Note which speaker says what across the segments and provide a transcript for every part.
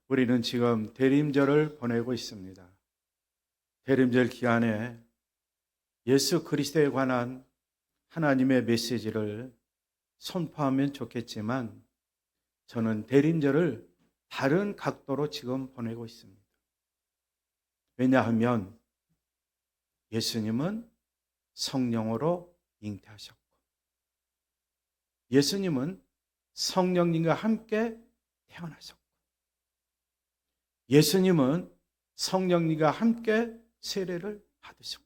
Speaker 1: 우리는 지금 대림절을 보내고 있습니다. 대림절 기간에 예수 그리스도에 관한 하나님의 메시지를 선포하면 좋겠지만 저는 대림절을 다른 각도로 지금 보내고 있습니다. 왜냐하면 예수님은 성령으로 잉태하셨고 예수님은 성령님과 함께 태어나셨고 예수님은 성령님과 함께 세례를 받으셨고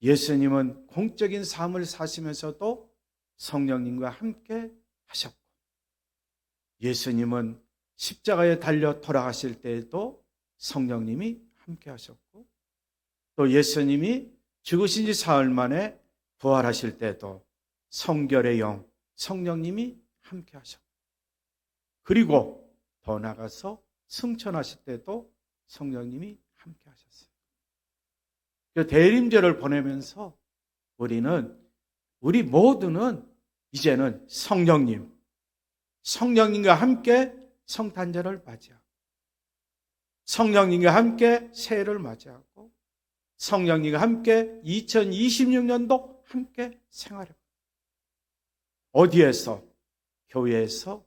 Speaker 1: 예수님은 공적인 삶을 사시면서도 성령님과 함께 하셨고 예수님은 십자가에 달려 돌아가실 때에도 성령님이 함께 하셨고 또 예수님이 죽으신 지 사흘 만에 부활하실 때도 성결의 영 성령님이 함께 하셨고 그리고 더 나아가서 승천하실 때도 성령님이 함께 하셨어요. 대림절을 보내면서 우리 모두는 이제는 성령님과 함께 성탄절을 맞이하고 성령님과 함께 새해를 맞이하고 성령님과 함께 2026년도 함께 생활해요. 어디에서? 교회에서,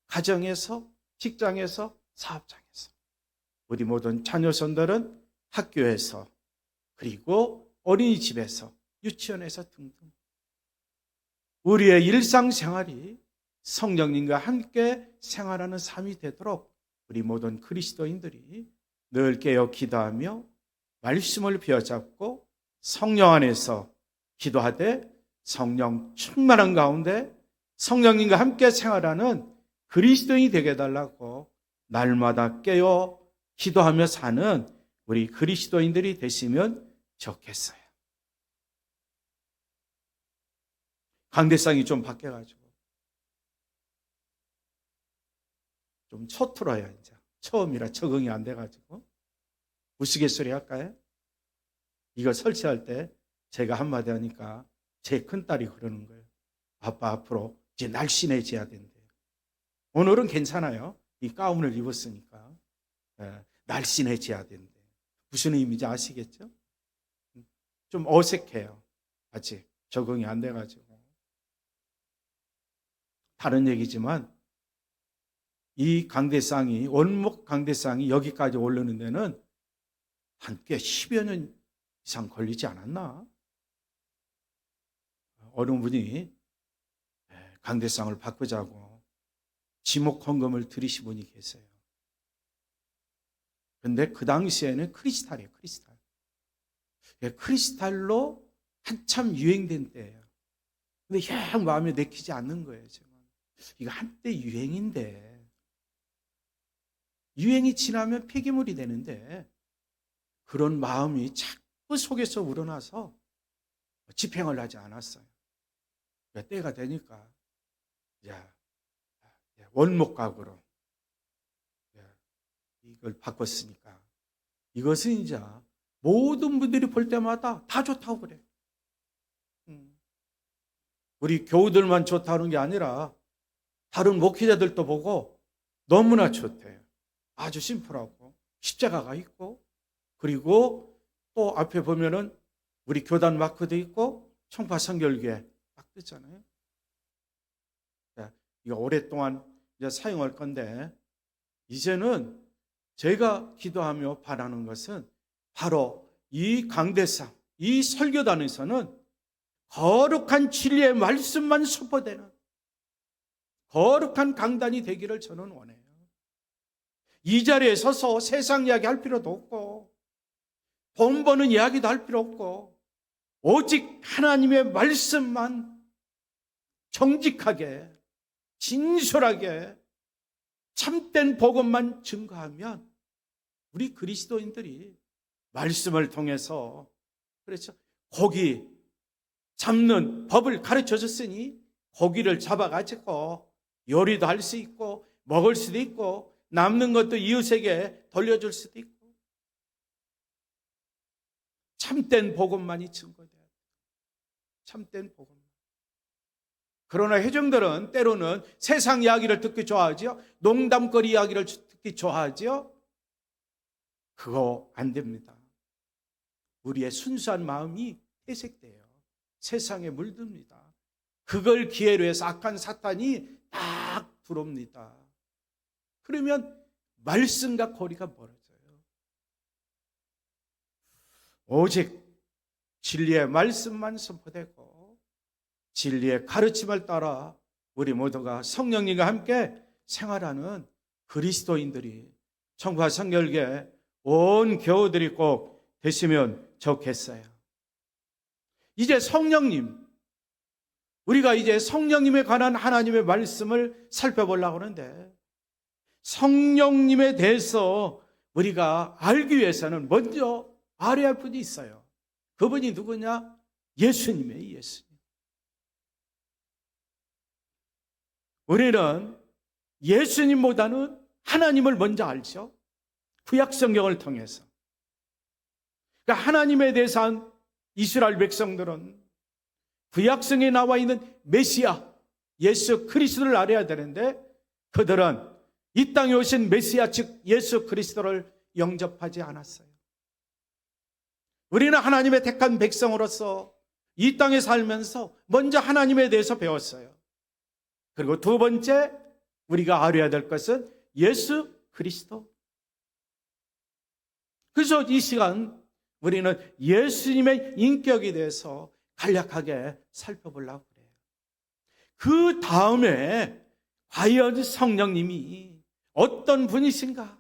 Speaker 1: 가정에서, 직장에서, 사업장에서. 우리 모든 자녀손들은 학교에서 그리고 어린이집에서 유치원에서 등등 우리의 일상생활이 성령님과 함께 생활하는 삶이 되도록 우리 모든 그리스도인들이 늘 깨어 기도하며 말씀을 비워잡고 성령 안에서 기도하되 성령 충만한 가운데 성령님과 함께 생활하는 그리스도인이 되게 해달라고 날마다 깨어 기도하며 사는 우리 그리스도인들이 되시면 좋겠어요. 강대상이 좀 바뀌어가지고 좀 초틀어요. 이제 처음이라 적응이 안 돼가지고 우스갯소리 할까요? 이거 설치할 때 제가 한마디 하니까 제 큰딸이 그러는 거예요. 아빠 앞으로 이제 날씬해져야 된대요. 오늘은 괜찮아요. 이 가운을 입었으니까 날씬해져야 된대요. 무슨 의미인지 아시겠죠? 좀 어색해요. 아직 적응이 안 돼가지고. 다른 얘기지만 이 강대상이 원목 강대상이 여기까지 오르는 데는 한 꽤 10여 년 이상 걸리지 않았나? 어느 분이 강대상을 바꾸자고 지목 헌금을 들이신 분이 계세요. 근데 그 당시에는 크리스탈이에요. 크리스탈. 크리스탈로 한참 유행된 때예요. 근데 영 마음에 내키지 않는 거예요. 지금. 이거 한때 유행인데 유행이 지나면 폐기물이 되는데 그런 마음이 자꾸 속에서 우러나서 집행을 하지 않았어요. 때가 되니까 원목각으로 이걸 바꿨으니까 이것은 이제 모든 분들이 볼 때마다 다 좋다고 그래요. 우리 교우들만 좋다는 게 아니라 다른 목회자들도 보고 너무나 좋대요. 아주 심플하고 십자가가 있고 그리고 또 앞에 보면은 우리 교단 마크도 있고 청파 성결교회 딱 뜨잖아요. 이거 오랫동안 이제 사용할 건데 이제는 제가 기도하며 바라는 것은 바로 이 강대상, 이 설교단에서는 거룩한 진리의 말씀만 선포되는 거룩한 강단이 되기를 저는 원해요. 이 자리에 서서 세상 이야기 할 필요도 없고 돈 버는 이야기도 할 필요 없고 오직 하나님의 말씀만 정직하게 진솔하게 참된 복음만 증거하면 우리 그리스도인들이 말씀을 통해서 그렇죠. 고기 잡는 법을 가르쳐 줬으니 고기를 잡아가지고 요리도 할 수 있고 먹을 수도 있고 남는 것도 이웃에게 돌려줄 수도 있고 참된 복음만이 증거돼야 돼요. 참된 복음. 그러나 회중들은 때로는 세상 이야기를 듣기 좋아하죠. 농담거리 이야기를 듣기 듣기 좋아하죠? 그거 안 됩니다. 우리의 순수한 마음이 퇴색돼요. 세상에 물듭니다. 그걸 기회로 해서 악한 사탄이 딱 들어옵니다. 그러면 말씀과 거리가 멀어져요. 오직 진리의 말씀만 선포되고 진리의 가르침을 따라 우리 모두가 성령님과 함께 생활하는 그리스도인들이 청과 성결계 온 교우들이 꼭 되시면 좋겠어요. 이제 성령님, 우리가 이제 성령님에 관한 하나님의 말씀을 살펴보려고 하는데, 성령님에 대해서 우리가 알기 위해서는 먼저 알아야 할 분이 있어요. 그분이 누구냐? 예수님이에요. 예수님. 우리는 예수님보다는 하나님을 먼저 알죠. 구약 성경을 통해서. 그러니까 하나님에 대해서 한 이스라엘 백성들은 구약성에 나와 있는 메시아 예수 그리스도를 알아야 되는데, 그들은 이 땅에 오신 메시아 즉 예수 그리스도를 영접하지 않았어요. 우리는 하나님의 택한 백성으로서 이 땅에 살면서 먼저 하나님에 대해서 배웠어요. 그리고 두 번째 우리가 알아야 될 것은 예수 그리스도. 그래서 이 시간 우리는 예수님의 인격에 대해서 간략하게 살펴보려고 그래요. 그 다음에 과연 성령님이 어떤 분이신가?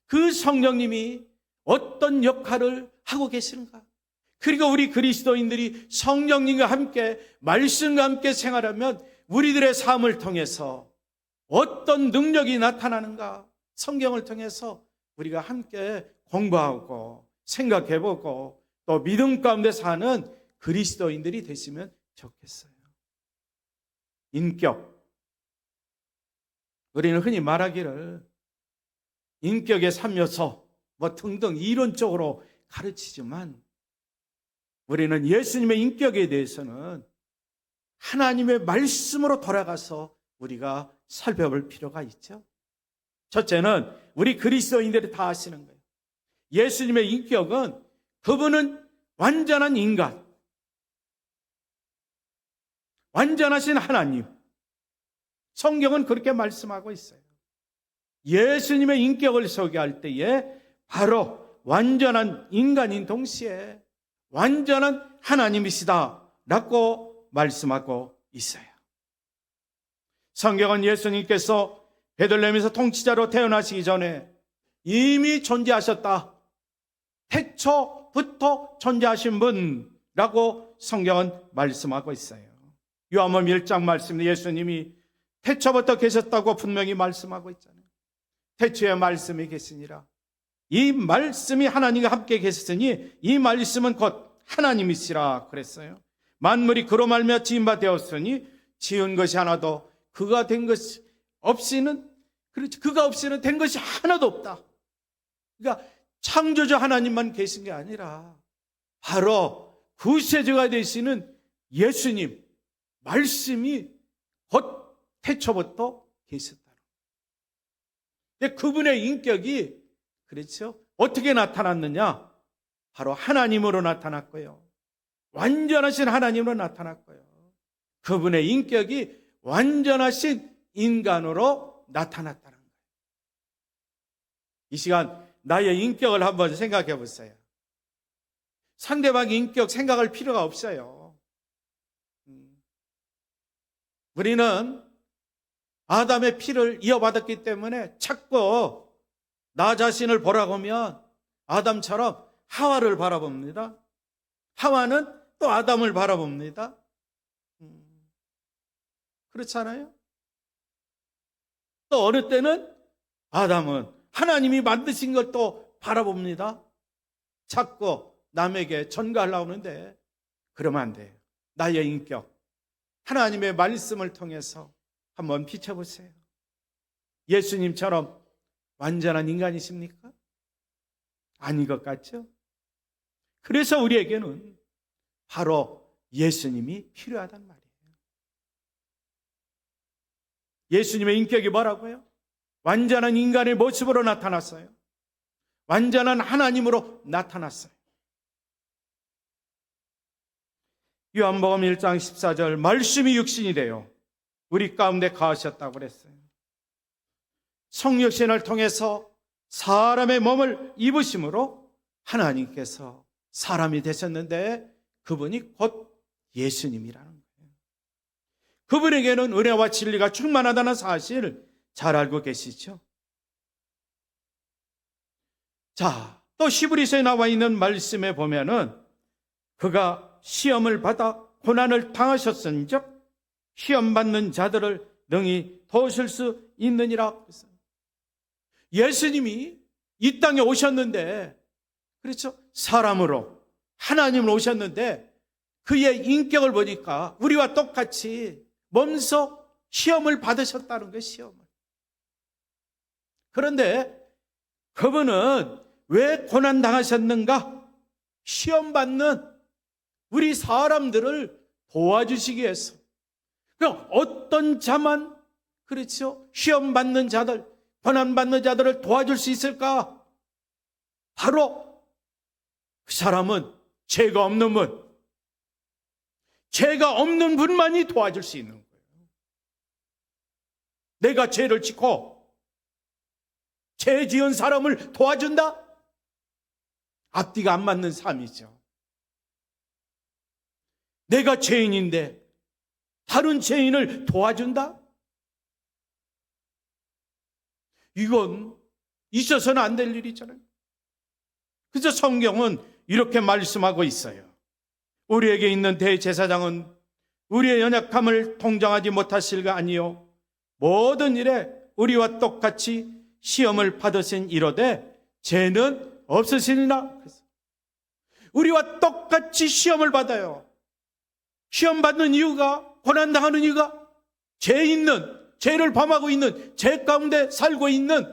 Speaker 1: 그 성령님이 어떤 역할을 하고 계시는가? 그리고 우리 그리스도인들이 성령님과 함께 말씀과 함께 생활하면 우리들의 삶을 통해서 어떤 능력이 나타나는가? 성경을 통해서 우리가 함께 공부하고 생각해보고 또 믿음 가운데 사는 그리스도인들이 되시면 좋겠어요. 인격. 우리는 흔히 말하기를 인격의 3요소 뭐 등등 이론적으로 가르치지만, 우리는 예수님의 인격에 대해서는 하나님의 말씀으로 돌아가서 우리가 살펴볼 필요가 있죠. 첫째는 우리 그리스도인들이 다 아시는 거예요. 예수님의 인격은 그분은 완전한 인간, 완전하신 하나님. 성경은 그렇게 말씀하고 있어요. 예수님의 인격을 소개할 때에 바로 완전한 인간인 동시에 완전한 하나님이시다라고 말씀하고 있어요. 성경은 예수님께서 베들레헴에서 통치자로 태어나시기 전에 이미 존재하셨다. 태초부터 존재하신 분이라고 성경은 말씀하고 있어요. 요한복음 1장 말씀에 예수님이 태초부터 계셨다고 분명히 말씀하고 있잖아요. 태초에 말씀이 계시니라. 이 말씀이 하나님과 함께 계셨으니 이 말씀은 곧 하나님이시라 그랬어요. 만물이 그로 말미암아 지은 바 되었으니 지은 것이 하나도 그가 된 것이 없이는, 그렇죠, 그가 없이는 된 것이 하나도 없다. 그러니까 창조주 하나님만 계신 게 아니라 바로 구세주가 되시는 예수님 말씀이 곧 태초부터 계셨다. 근데 그분의 인격이, 그렇죠, 어떻게 나타났느냐? 바로 하나님으로 나타났고요. 완전하신 하나님으로 나타났고요. 그분의 인격이 완전하신 인간으로 나타났다는 거예요. 이 시간 나의 인격을 한번 생각해 보세요. 상대방의 인격 생각할 필요가 없어요. 우리는 아담의 피를 이어받았기 때문에 자꾸 나 자신을 보라고 하면 아담처럼 하와를 바라봅니다. 하와는 또 아담을 바라봅니다. 그렇잖아요? 또 어느 때는 아담은 하나님이 만드신 걸 또 바라봅니다. 자꾸 남에게 전가하려고 하는데 그러면 안 돼요. 나의 인격, 하나님의 말씀을 통해서 한번 비춰보세요. 예수님처럼 완전한 인간이십니까? 아닌 것 같죠? 그래서 우리에게는 바로 예수님이 필요하단 말이에요. 예수님의 인격이 뭐라고요? 완전한 인간의 모습으로 나타났어요. 완전한 하나님으로 나타났어요. 요한복음 1장 14절, 말씀이 육신이 되어 우리 가운데 거하셨다고 그랬어요. 성육신을 통해서 사람의 몸을 입으심으로 하나님께서 사람이 되셨는데 그분이 곧 예수님이라는 거예요. 그분에게는 은혜와 진리가 충만하다는 사실 잘 알고 계시죠? 자, 또 히브리서에 나와 있는 말씀에 보면은 그가 시험을 받아 고난을 당하셨은즉 시험 받는 자들을 능히 도우실 수 있느니라. 예수님이 이 땅에 오셨는데, 그렇죠? 사람으로 하나님으로 오셨는데 그의 인격을 보니까 우리와 똑같이 몸소 시험을 받으셨다는 거예요. 시험을. 그런데 그분은 왜 고난 당하셨는가? 시험 받는 우리 사람들을 도와주시기 위해서. 그럼 어떤 자만, 그렇죠? 시험 받는 자들, 고난 받는 자들을 도와줄 수 있을까? 바로 그 사람은 죄가 없는 분, 죄가 없는 분만이 도와줄 수 있는 거예요. 내가 죄를 짓고 죄 지은 사람을 도와준다? 앞뒤가 안 맞는 삶이죠. 내가 죄인인데 다른 죄인을 도와준다? 이건 있어서는 안 될 일이잖아요. 그래서 성경은 이렇게 말씀하고 있어요. 우리에게 있는 대제사장은 우리의 연약함을 통정하지 못하실가 아니요 모든 일에 우리와 똑같이 시험을 받으신 이로되 죄는 없으시니라. 우리와 똑같이 시험을 받아요. 시험 받는 이유가, 고난당하는 이유가 죄를 범하고 있는, 죄 가운데 살고 있는,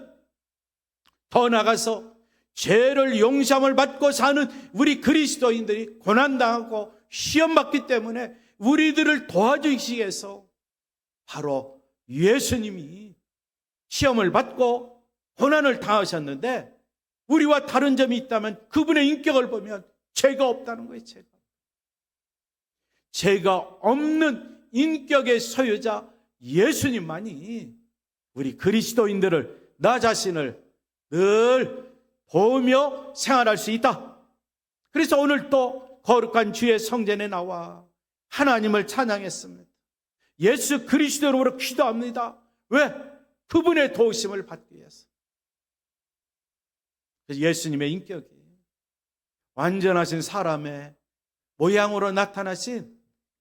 Speaker 1: 더 나아가서 죄를 용서함을 받고 사는 우리 그리스도인들이 고난당하고 시험받기 때문에 우리들을 도와주시기 위해서 바로 예수님이 시험을 받고 고난을 당하셨는데, 우리와 다른 점이 있다면 그분의 인격을 보면 죄가 없다는 거예요. 죄가 없는 인격의 소유자 예수님만이 우리 그리스도인들을, 나 자신을 늘 도우며 생활할 수 있다. 그래서 오늘 또 거룩한 주의 성전에 나와 하나님을 찬양했습니다. 예수 그리스도로 기도합니다. 왜? 그분의 도우심을 받기 위해서. 예수님의 인격이 완전하신 사람의 모양으로 나타나신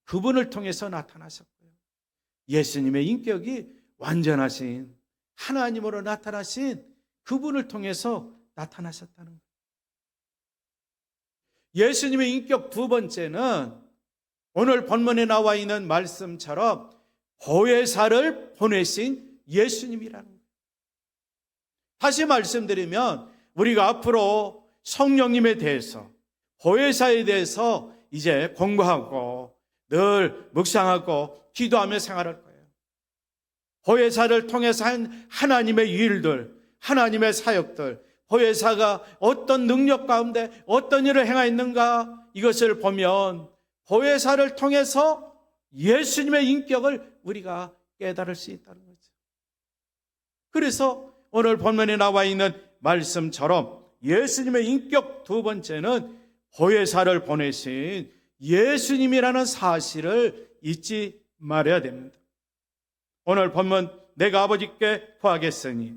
Speaker 1: 그분을 통해서 나타나셨고요. 예수님의 인격이 완전하신 하나님으로 나타나신 그분을 통해서 나타나셨다는 거예요. 예수님의 인격 두 번째는 오늘 본문에 나와 있는 말씀처럼 보혜사를 보내신 예수님이라는 거예요. 다시 말씀드리면 우리가 앞으로 성령님에 대해서, 보혜사에 대해서 이제 공부하고 늘 묵상하고 기도하며 생활할 거예요. 보혜사를 통해서 한 하나님의 일들, 하나님의 사역들, 보혜사가 어떤 능력 가운데 어떤 일을 행하였는가, 이것을 보면 보혜사를 통해서 예수님의 인격을 우리가 깨달을 수 있다는 거죠. 그래서 오늘 본문에 나와 있는 말씀처럼 예수님의 인격 두 번째는 보혜사를 보내신 예수님이라는 사실을 잊지 말아야 됩니다. 오늘 본문, 내가 아버지께 구하겠으니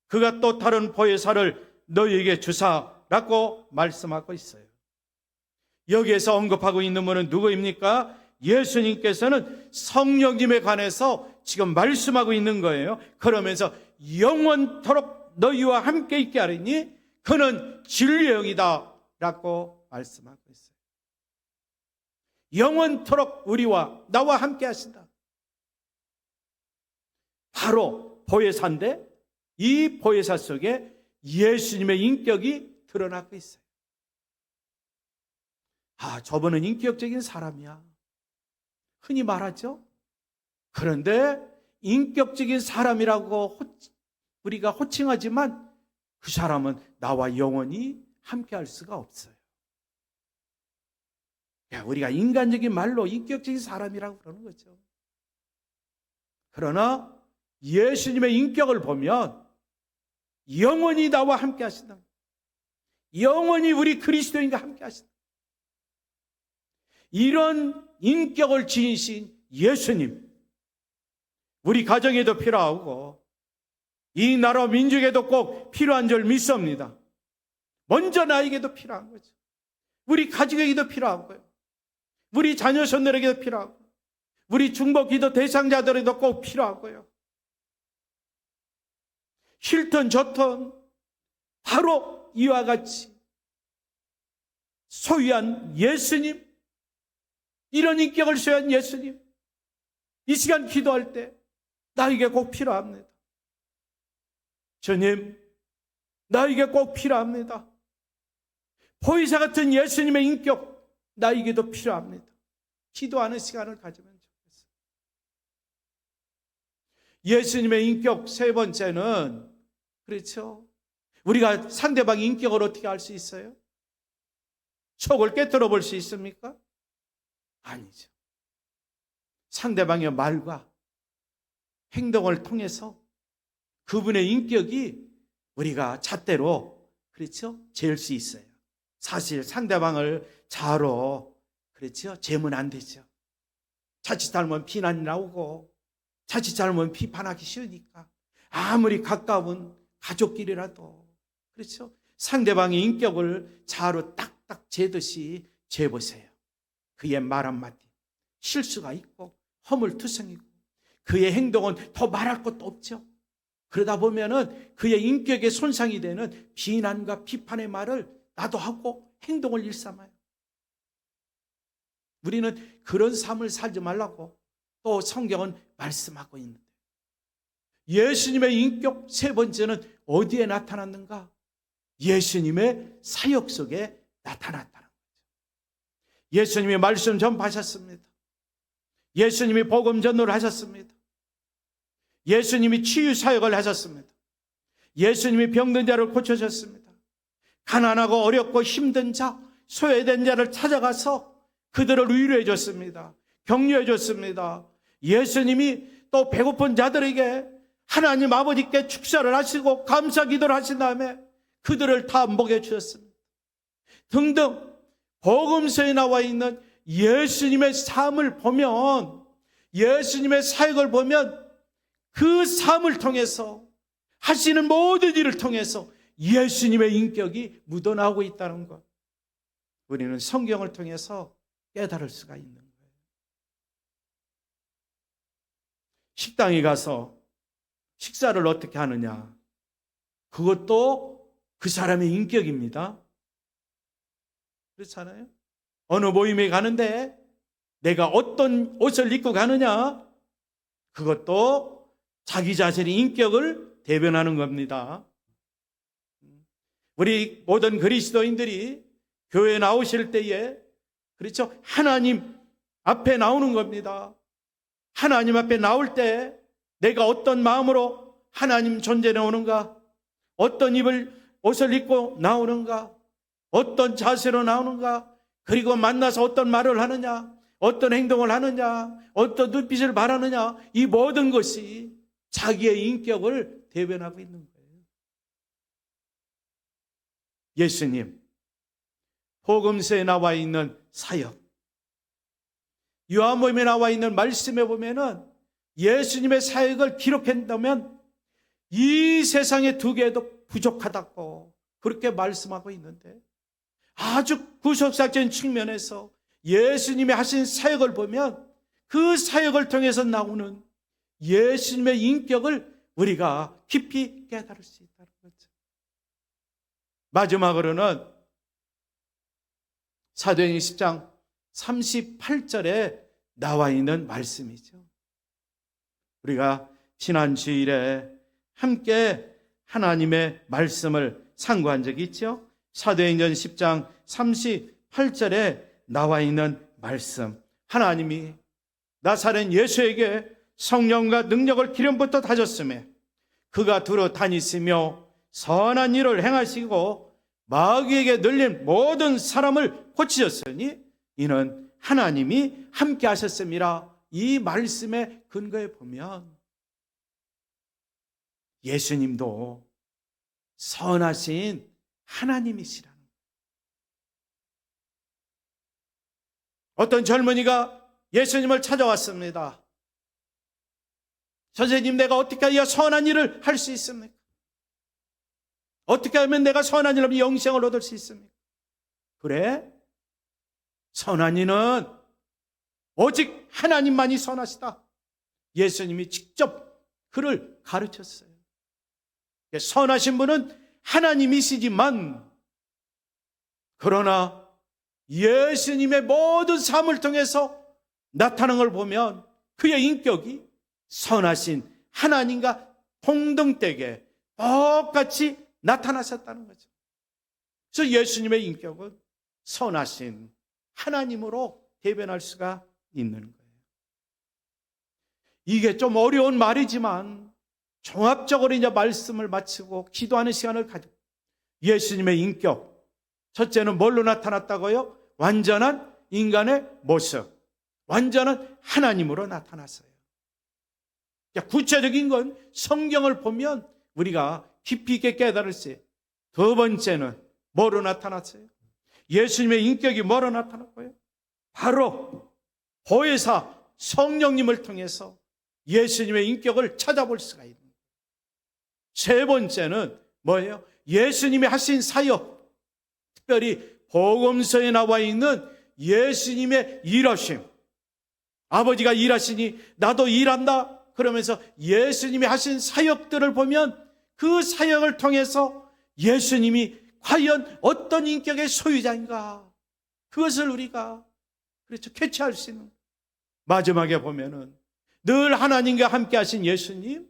Speaker 1: 그가 또 다른 보혜사를 너희에게 주사라고 말씀하고 있어요. 여기에서 언급하고 있는 분은 누구입니까? 예수님께서는 성령님에 관해서 지금 말씀하고 있는 거예요. 그러면서 영원토록 너희와 함께 있게 하리니 그는 진리의 영이다 라고 말씀하고 있어요. 영원토록 나와 함께 하신다. 바로 보혜사인데 이 보혜사 속에 예수님의 인격이 드러나고 있어요. 저분은 인격적인 사람이야, 흔히 말하죠. 그런데 인격적인 사람이라고 우리가 호칭하지만 그 사람은 나와 영원히 함께할 수가 없어요. 우리가 인간적인 말로 인격적인 사람이라고 그러는 거죠. 그러나 예수님의 인격을 보면 영원히 나와 함께 하신다. 영원히 우리 그리스도인과 함께 하신다. 이런 인격을 지니신 예수님, 우리 가정에도 필요하고 이 나라 민족에도 꼭 필요한 줄 믿습니다. 먼저 나에게도 필요한 거죠. 우리 가족에게도 필요하고요. 우리 자녀 손들에게도 필요하고 우리 중보 기도 대상자들에게도 꼭 필요하고요. 힐튼 좋든 바로 이와 같이 소유한 예수님, 이런 인격을 소유한 예수님, 이 시간 기도할 때 나에게 꼭 필요합니다. 주님, 나에게 꼭 필요합니다. 보이사 같은 예수님의 인격 나에게도 필요합니다. 기도하는 시간을 가지면 좋겠어요. 예수님의 인격 세 번째는, 그렇죠, 우리가 상대방의 인격을 어떻게 알 수 있어요? 속을 깨뜨려 볼 수 있습니까? 아니죠. 상대방의 말과 행동을 통해서 그분의 인격이 우리가 잣대로, 그렇죠, 재을 수 있어요. 사실 상대방을 자로, 그렇죠, 재면 안 되죠. 자칫 잘못하면 비난이 나오고 자칫 잘못하면 비판하기 쉬우니까 아무리 가까운 가족끼리라도, 그렇죠, 상대방의 인격을 자로 딱딱 재듯이 재보세요. 그의 말 한마디, 실수가 있고 허물투성이고 그의 행동은 더 말할 것도 없죠. 그러다 보면은 그의 인격에 손상이 되는 비난과 비판의 말을 나도 하고 행동을 일삼아요. 우리는 그런 삶을 살지 말라고 또 성경은 말씀하고 있는데, 예수님의 인격 세 번째는 어디에 나타났는가? 예수님의 사역 속에 나타났다는 거죠. 예수님이 말씀 전파하셨습니다. 예수님이 복음 전도를 하셨습니다. 예수님이 치유 사역을 하셨습니다. 예수님이 병든 자를 고쳐셨습니다. 가난하고 어렵고 힘든 자, 소외된 자를 찾아가서 그들을 위로해 줬습니다. 격려해 줬습니다. 예수님이 또 배고픈 자들에게 하나님 아버지께 축사를 하시고 감사 기도를 하신 다음에 그들을 다 먹여 주셨습니다. 등등 복음서에 나와 있는 예수님의 삶을 보면, 예수님의 사역을 보면 그 삶을 통해서 하시는 모든 일을 통해서 예수님의 인격이 묻어나오고 있다는 것, 우리는 성경을 통해서 깨달을 수가 있는 거예요. 식당에 가서 식사를 어떻게 하느냐, 그것도 그 사람의 인격입니다. 그렇잖아요? 어느 모임에 가는데 내가 어떤 옷을 입고 가느냐, 그것도 자기 자신의 인격을 대변하는 겁니다. 우리 모든 그리스도인들이 교회에 나오실 때에, 그렇죠, 하나님 앞에 나오는 겁니다. 하나님 앞에 나올 때 내가 어떤 마음으로 하나님 존재에 오는가, 어떤 옷을 입고 나오는가, 어떤 자세로 나오는가, 그리고 만나서 어떤 말을 하느냐, 어떤 행동을 하느냐, 어떤 눈빛을 바라느냐, 이 모든 것이 자기의 인격을 대변하고 있는 거예요. 예수님, 복음서에 나와 있는 사역, 요한복음에 나와 있는 말씀에 보면은 예수님의 사역을 기록한다면 이 세상의 두 개도 부족하다고 그렇게 말씀하고 있는데, 아주 구속사적인 측면에서 예수님이 하신 사역을 보면 그 사역을 통해서 나오는 예수님의 인격을 우리가 깊이 깨달을 수 있다는 거죠. 마지막으로는 사도행전 10장 38절에 나와 있는 말씀이죠. 우리가 지난 주일에 함께 하나님의 말씀을 상고한 적이 있죠. 사도행전 10장 38절에 나와 있는 말씀, 하나님이 나사렛 예수에게 성령과 능력을 기름부터 다졌으며 그가 두루 다니시며 선한 일을 행하시고 마귀에게 눌린 모든 사람을 고치셨으니 이는 하나님이 함께 하셨습니다. 이 말씀의 근거에 보면 예수님도 선하신 하나님이시라는 거예요. 어떤 젊은이가 예수님을 찾아왔습니다. 선생님, 내가 어떻게 해야 선한 일을 할 수 있습니까? 어떻게 하면 내가 선한 일을 하면 영생을 얻을 수 있습니까? 그래? 선한 이는 오직 하나님만이 선하시다. 예수님이 직접 그를 가르쳤어요. 선하신 분은 하나님이시지만, 그러나 예수님의 모든 삶을 통해서 나타나는 걸 보면 그의 인격이 선하신 하나님과 동등되게 똑같이 나타나셨다는 거죠. 그래서 예수님의 인격은 선하신 하나님으로 대변할 수가 있는 거예요. 이게 좀 어려운 말이지만 종합적으로 이제 말씀을 마치고 기도하는 시간을 가지고, 예수님의 인격, 첫째는 뭘로 나타났다고요? 완전한 인간의 모습, 완전한 하나님으로 나타났어요. 구체적인 건 성경을 보면 우리가 깊이 있게 깨달을 수 있어요. 두 번째는 뭐로 나타났어요? 예수님의 인격이 뭐로 나타났고요? 바로 보혜사 성령님을 통해서 예수님의 인격을 찾아볼 수가 있는 거예요. 세 번째는 뭐예요? 예수님이 하신 사역, 특별히 복음서에 나와 있는 예수님의 일하심. 아버지가 일하시니 나도 일한다 그러면서 예수님이 하신 사역들을 보면 그 사역을 통해서 예수님이 과연 어떤 인격의 소유자인가, 그것을 우리가 그렇죠 캐치할 수 있는. 마지막에 보면은 늘 하나님과 함께 하신 예수님,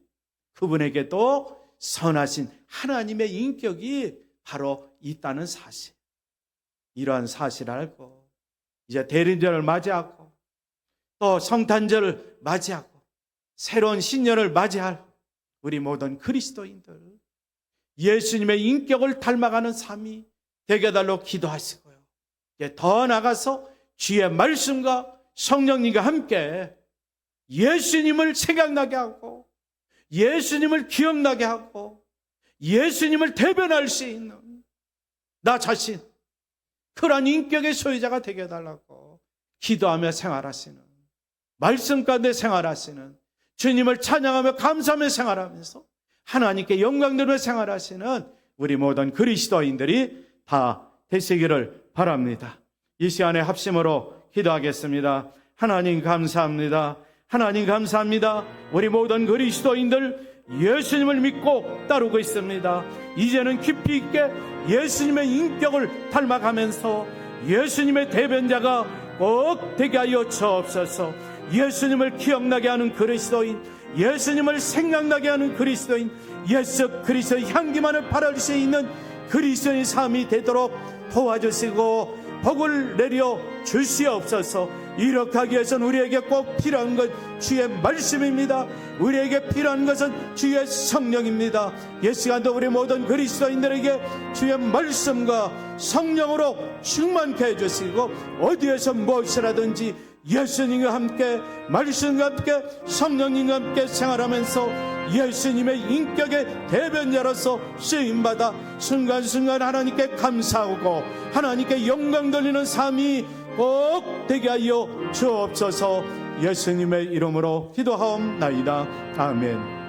Speaker 1: 그분에게도 선하신 하나님의 인격이 바로 있다는 사실, 이러한 사실을 알고 이제 대림절을 맞이하고 또 성탄절을 맞이하고 새로운 신년을 맞이할 우리 모든 그리스도인들, 예수님의 인격을 닮아가는 삶이 되게 해달라고 기도하시고요. 이제 더 나아가서 주의 말씀과 성령님과 함께 예수님을 생각나게 하고 예수님을 기억나게 하고 예수님을 대변할 수 있는 나 자신, 그러한 인격의 소유자가 되게 해달라고 기도하며 생활하시는, 말씀 가운데 생활하시는, 주님을 찬양하며 감사하며 생활하면서 하나님께 영광 돌리며 생활하시는 우리 모든 그리스도인들이 다 되시기를 바랍니다. 이 시간에 합심으로 기도하겠습니다. 하나님 감사합니다. 하나님 감사합니다. 우리 모든 그리스도인들 예수님을 믿고 따르고 있습니다. 이제는 깊이 있게 예수님의 인격을 닮아가면서 예수님의 대변자가 꼭 되게 하여 주옵소서. 예수님을 기억나게 하는 그리스도인, 예수님을 생각나게 하는 그리스도인, 예수 그리스도의 향기만을 바랄 수 있는 그리스도의 삶이 되도록 도와주시고 복을 내려 주시옵소서. 이렇게 하기 위해서는 우리에게 꼭 필요한 것 주의 말씀입니다. 우리에게 필요한 것은 주의 성령입니다. 이 시간도 우리 모든 그리스도인들에게 주의 말씀과 성령으로 충만케 해주시고 어디에서 무엇이라든지 예수님과 함께, 말씀과 함께, 성령님과 함께 생활하면서 예수님의 인격의 대변자로서 쓰임받아 순간순간 하나님께 감사하고 하나님께 영광 돌리는 삶이 꼭 되게 하여 주옵소서. 예수님의 이름으로 기도하옵나이다. 아멘.